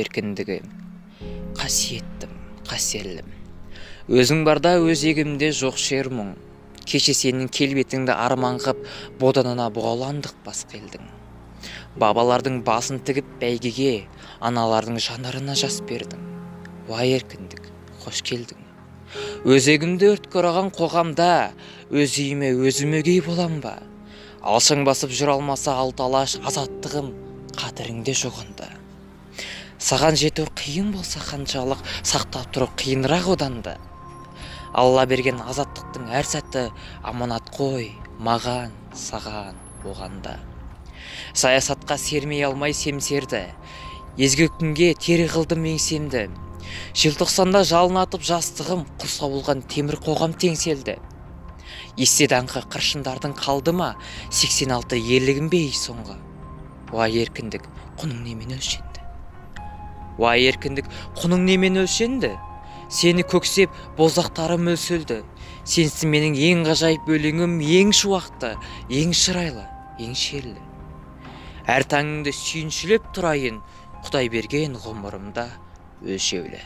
еркіндігім, қасиеттім, қастерлім. Өзің барда өзегімде жоқ шер мұң. Кеше сенің келбетіңді арман қып, боданына бұғаландық басқа елдің. Бабалардың басын тігіп бәйгеге, аналардың жанарына жас бердің. Уай еркіндік, қош келдің. Өзегімді өрт қораған қоғамда, өз үйіме өзім өгей болам ба? Алшаң басып жүр алмаса алты алаш, азаттығым қадіріңде жоғында. Саған жету қиын болса қаншалық, сақтап тұру қиынырақ одан да. Алла берген азаттықтың әр сәтті аманат қой, маған, саған, оғанда. Саясатқа сермей алмай семсерді, езгі күнге тері қылдым еңсемді. Желтоқсанда жалын атып жастығым, құсқа болған темір қоғам теңселді. Есте даңқы қыршындардың қалды ма, 86 ерлігім бе ей соңғы. Уай еркіндік, құның немен өлшенді? Уай еркіндік, құның немен өлшенді? Сені көксеп, бозақтарым өлсөлді. Сенсің менің ең ғажайып өлеңім, ең шуақты, ең шырайлы, ең шерлі. Әр таңыңды сүйіншілеп тұрайын, Құдай берген ғұмырымда өлшеулі.